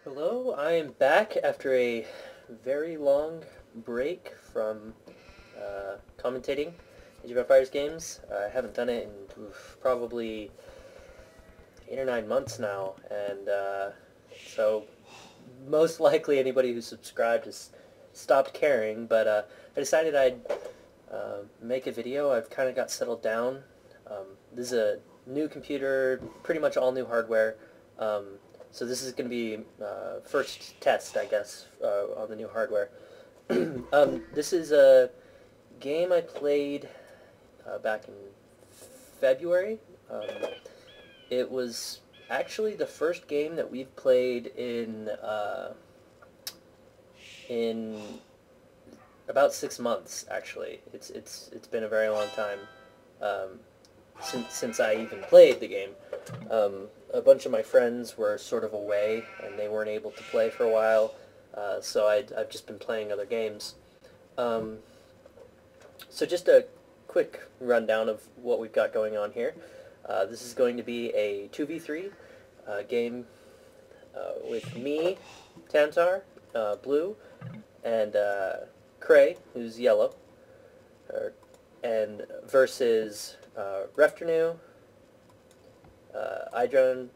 Hello, I am back after a very long break from commentating Age of Empires games. I haven't done it in probably 8 or 9 months now, and so most likely anybody who subscribed has stopped caring, but I decided I'd make a video. I've kind of got settled down. This is a new computer, pretty much all new hardware. Um, so this is going to be first test, I guess, on the new hardware. This is a game I played back in February. It was actually the first game that we've played in about 6 months. Actually, it's been a very long time since I even played the game. A bunch of my friends were sort of away, and they weren't able to play for a while, so I've just been playing other games. Um, so just a quick rundown of what we've got going on here. This is going to be a 2v3 game with me, Tantar, blue, and Cray, who's yellow, and versus Refternu, Idron,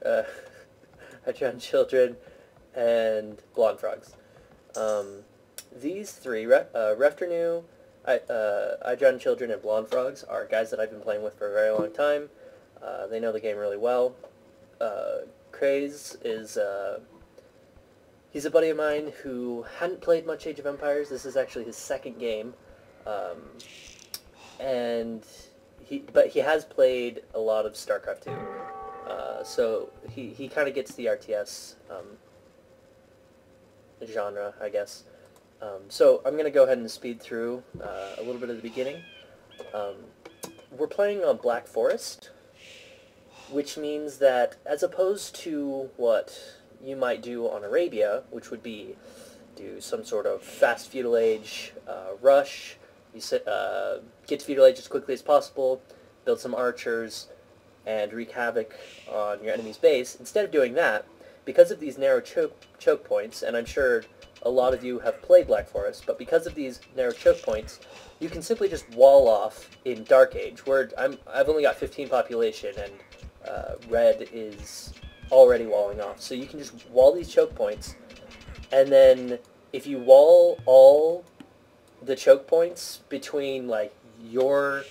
Idron Children, and Blonde Frogs. These three, Refternu, Idron Children, and Blonde Frogs, are guys that I've been playing with for a very long time. They know the game really well. Craze is he's a buddy of mine who hadn't played much Age of Empires. This is actually his second game, and but he has played a lot of StarCraft 2. So he kind of gets the RTS genre, I guess. So I'm going to go ahead and speed through a little bit of the beginning. We're playing on Black Forest, which means that as opposed to what you might do on Arabia, which would be do some sort of fast feudal age rush, you get to feudal age as quickly as possible, build some archers, and wreak havoc on your enemy's base. Instead of doing that, because of these narrow choke points, and I'm sure a lot of you have played Black Forest, but because of these narrow choke points, you can simply just wall off in Dark Age, where I've only got 15 population, and Red is already walling off. So you can just wall these choke points, and then if you wall all the choke points between like your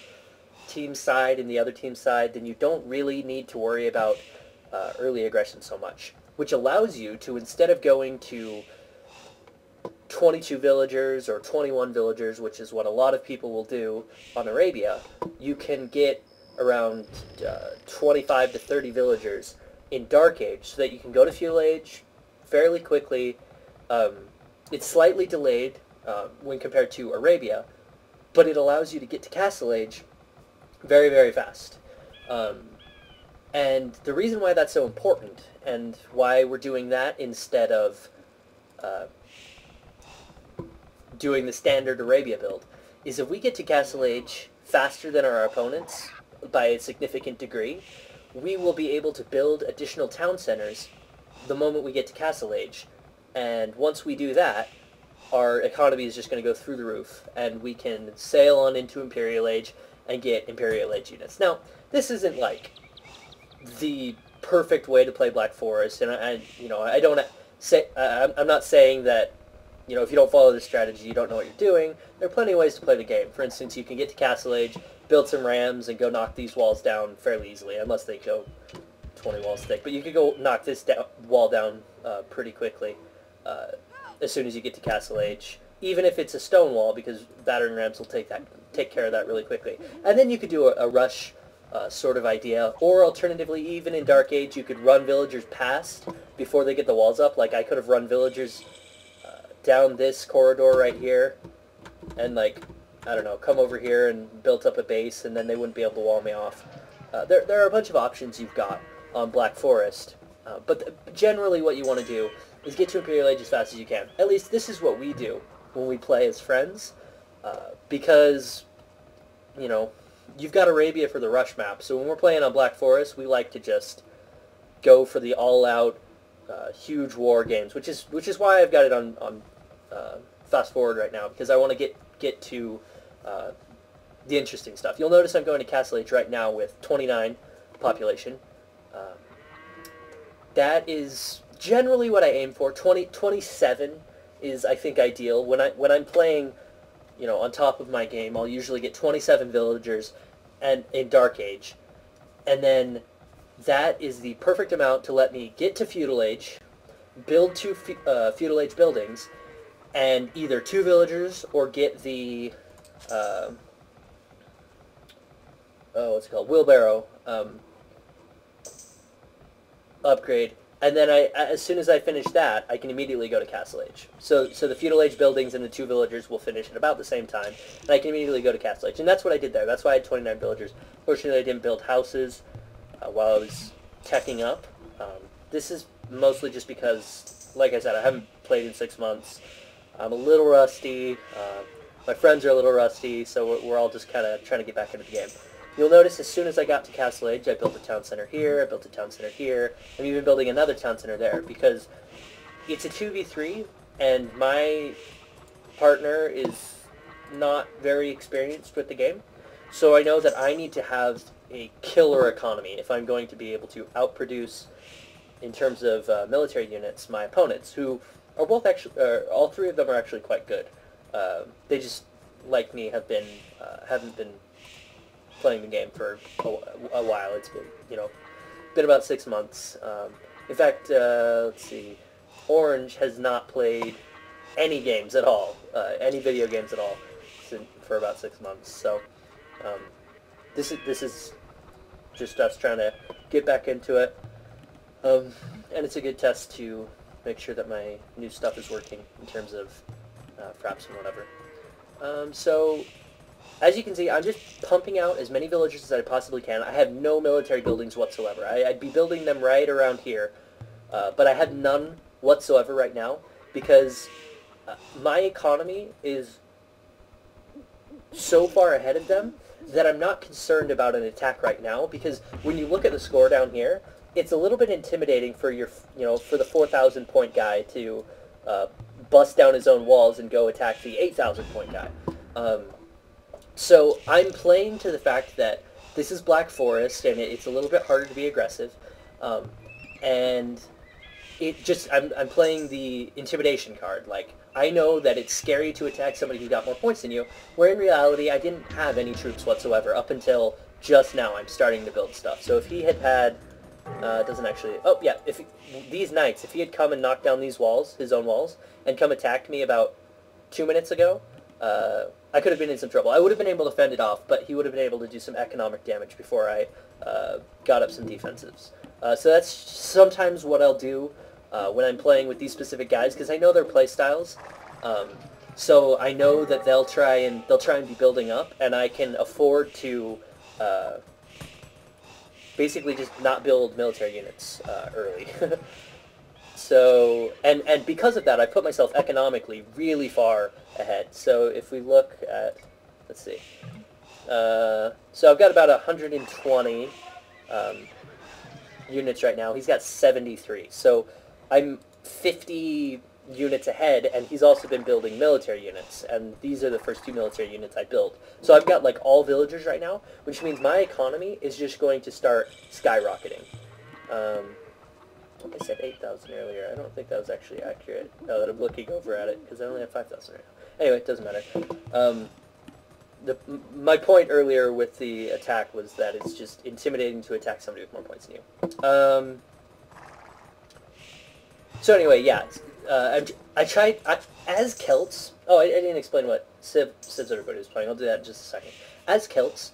team side and the other team side, then you don't really need to worry about early aggression so much, which allows you to, instead of going to 22 villagers or 21 villagers, which is what a lot of people will do on Arabia, you can get around 25 to 30 villagers in Dark Age, so that you can go to Feudal Age fairly quickly. It's slightly delayed when compared to Arabia, but it allows you to get to Castle Age very, very fast. And the reason why that's so important, and why we're doing that instead of doing the standard Arabia build, is if we get to Castle Age faster than our opponents by a significant degree, we will be able to build additional town centers the moment we get to Castle Age. And once we do that, our economy is just going to go through the roof, and we can sail on into Imperial Age and get Imperial Age units. Now, this isn't like the perfect way to play Black Forest, and I don't say I'm not saying that if you don't follow this strategy, you don't know what you're doing. There are plenty of ways to play the game. For instance, you can get to Castle Age, build some rams, and go knock these walls down fairly easily, unless they go 20 walls thick. But you could go knock this wall down pretty quickly as soon as you get to Castle Age, even if it's a stone wall, because battering rams will take care of that really quickly. And then you could do a rush sort of idea, or alternatively, even in Dark Age, you could run villagers past before they get the walls up. Like, I could have run villagers down this corridor right here, and I don't know, come over here and built up a base, and then they wouldn't be able to wall me off. There are a bunch of options you've got on Black Forest, but generally what you want to do is get to Imperial Age as fast as you can. At least this is what we do when we play as friends, because, you've got Arabia for the rush map, so when we're playing on Black Forest, we like to just go for the all-out huge war games, which is why I've got it on fast forward right now, because I want to get to the interesting stuff. You'll notice I'm going to Castle Age right now with 29 population. That is generally what I aim for. 27 is, I think, ideal. When I'm playing, on top of my game, I'll usually get 27 villagers, and in Dark Age, and then that is the perfect amount to let me get to Feudal Age, build 2 Feudal Age buildings, and either 2 villagers or get the what's it called, wheelbarrow upgrade, and then as soon as I finish that, I can immediately go to Castle Age. So the Feudal Age buildings and the 2 villagers will finish at about the same time, and I can immediately go to Castle Age. And that's what I did there. That's why I had 29 villagers. Fortunately, I didn't build houses while I was teching up. This is mostly just because, like I said, I haven't played in 6 months. I'm a little rusty. My friends are a little rusty, so we're all just kind of trying to get back into the game. You'll notice as soon as I got to Castle Age, I built a town center here, I built a town center here. I'm even building another town center there, because it's a 2v3, and my partner is not very experienced with the game. So I know that I need to have a killer economy if I'm going to be able to outproduce, in terms of military units, my opponents, who are both actually, all 3 of them are actually quite good. They just, like me, haven't been playing the game for a while. It's been about 6 months. In fact, let's see, Orange has not played any games at all, any video games at all, for about 6 months. So this is just us trying to get back into it, and it's a good test to make sure that my new stuff is working in terms of fraps and whatever. So as you can see, I'm just pumping out as many villagers as I possibly can. I have no military buildings whatsoever. I'd be building them right around here, but I have none whatsoever right now, because my economy is so far ahead of them that I'm not concerned about an attack right now, because when you look at the score down here, it's a little bit intimidating for for the 4,000 point guy to bust down his own walls and go attack the 8,000 point guy. So I'm playing to the fact that this is Black Forest, and it's a little bit harder to be aggressive, and I'm playing the intimidation card. Like, I know that it's scary to attack somebody who's got more points than you, where in reality I didn't have any troops whatsoever up until just now. I'm starting to build stuff. So if he had it doesn't actually, oh yeah, these knights, if he had come and knocked down these walls, his own walls, and come attacked me about 2 minutes ago, I could have been in some trouble. I would have been able to fend it off, but he would have been able to do some economic damage before I got up some defensives. So that's sometimes what I'll do when I'm playing with these specific guys, because I know their play styles. So I know that they'll try and be building up, and I can afford to basically just not build military units early. So, and because of that, I put myself economically really far ahead. So if we look at, let's see, so I've got about 120 units right now. He's got 73. So I'm 50 units ahead, and he's also been building military units, and these are the first 2 military units I built. So I've got like all villagers right now, which means my economy is just going to start skyrocketing. I said 8,000 earlier. I don't think that was actually accurate, now that I'm looking over at it, because I only have 5,000 right now. Anyway, it doesn't matter. My point earlier with the attack was that it's just intimidating to attack somebody with more points than you. So anyway, yeah, I tried, as Celts, I didn't explain what Civs everybody was playing. I'll do that in just a second. As Celts,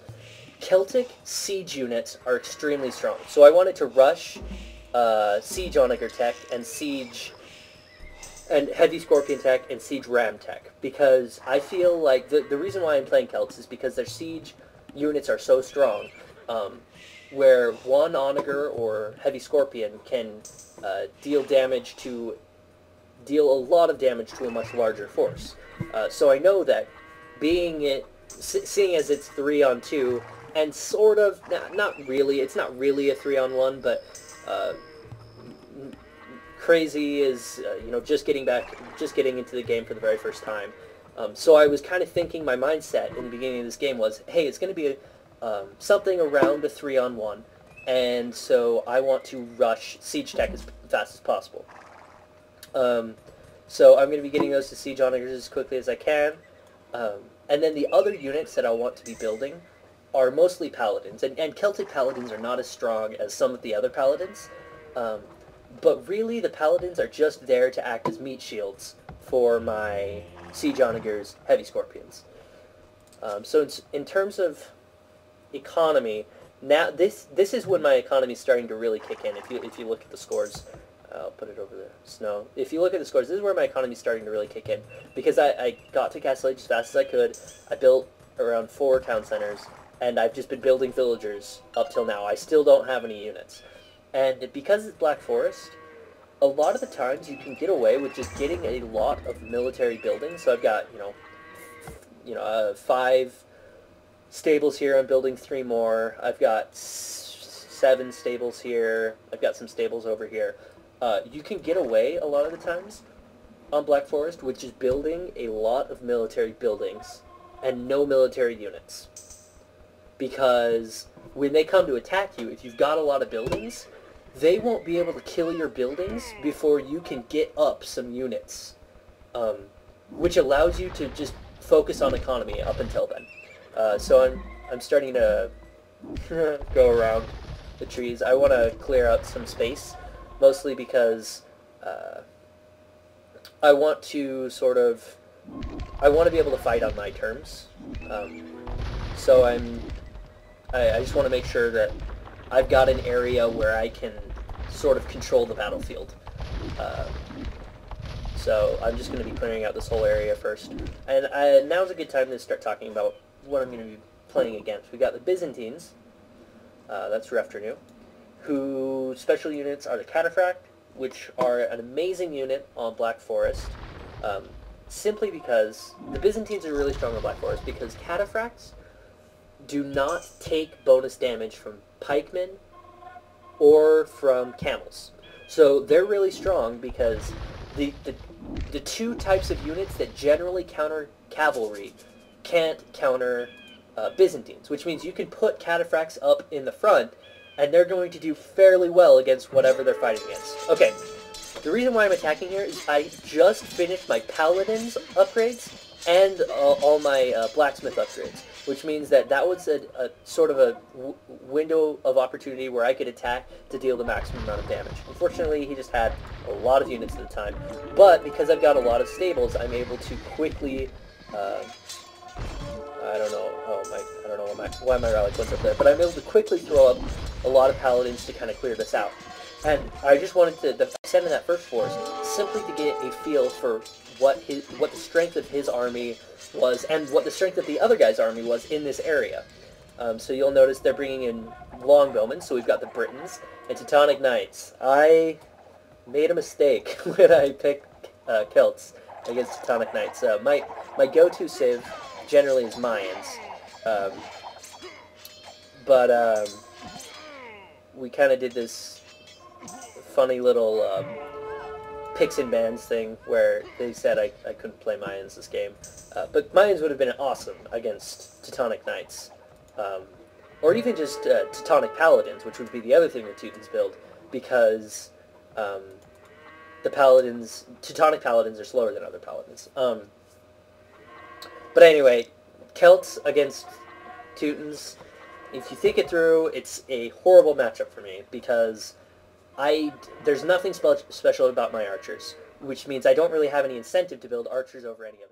Celtic siege units are extremely strong. So I wanted to rush Siege Onager Tech and Siege and Heavy Scorpion Tech and Siege Ram Tech, because I feel like the reason why I'm playing Celts is because their siege units are so strong, where one Onager or Heavy Scorpion can deal a lot of damage to a much larger force. So I know that seeing as it's 3-on-2, and sort of, not really, it's not really a 3-on-1, but crazy as just getting into the game for the very first time. So I was kind of thinking my mindset in the beginning of this game was, hey, it's going to be something around a 3-on-1, and so I want to rush siege tech as fast as possible. So I'm going to be getting those to siege onagers as quickly as I can, and then the other units that I want to be building are mostly paladins, and Celtic paladins are not as strong as some of the other paladins, but really the paladins are just there to act as meat shields for my siege onagers, heavy scorpions. So in terms of economy, now this is when my economy is starting to really kick in. If you look at the scores, I'll put it over the snow. If you look at the scores, this is where my economy is starting to really kick in, because I got to Castle Age as fast as I could. I built around 4 town centers, and I've just been building villagers up till now. I still don't have any units, and because it's Black Forest, a lot of the times you can get away with just getting a lot of military buildings. So I've got 5 stables here. I'm building 3 more. I've got 7 stables here. I've got some stables over here. You can get away a lot of the times on Black Forest with just building a lot of military buildings and no military units, because when they come to attack you, if you've got a lot of buildings, they won't be able to kill your buildings before you can get up some units, which allows you to just focus on economy up until then. So I'm starting to go around the trees. I want to clear out some space, mostly because I want to be able to fight on my terms. So I just want to make sure that I've got an area where I can sort of control the battlefield. So I'm just going to be clearing out this whole area first. And now's a good time to start talking about what I'm going to be playing against. We got the Byzantines, that's Reftrenew, whose special units are the Cataphract, which are an amazing unit on Black Forest, simply because the Byzantines are really strong on Black Forest, because Cataphracts do not take bonus damage from pikemen or from camels. So they're really strong because the 2 types of units that generally counter cavalry can't counter Byzantines, which means you can put Cataphracts up in the front and they're going to do fairly well against whatever they're fighting against. Okay, the reason why I'm attacking here is I just finished my Paladins upgrades and all my Blacksmith upgrades, which means that was a sort of a window of opportunity where I could attack to deal the maximum amount of damage. Unfortunately, he just had a lot of units at the time, but because I've got a lot of stables, I'm able to quickly, I don't know why my rally point's up there, but I'm able to quickly throw up a lot of paladins to kind of clear this out. And I just wanted to send in that first force simply to get a feel for what the strength of his army was and what the strength of the other guy's army was in this area. So you'll notice they're bringing in longbowmen, so we've got the Britons and Teutonic Knights. I made a mistake when I picked Celts against Teutonic Knights. My go-to civ generally is Mayans, but we kind of did this funny little picks and bans thing where they said I couldn't play Mayans this game, but Mayans would have been awesome against Teutonic Knights, or even just Teutonic Paladins, which would be the other thing the Teutons build, because Teutonic Paladins are slower than other Paladins. But anyway, Celts against Teutons, if you think it through, it's a horrible matchup for me, because there's nothing special about my archers, which means I don't really have any incentive to build archers over any of them.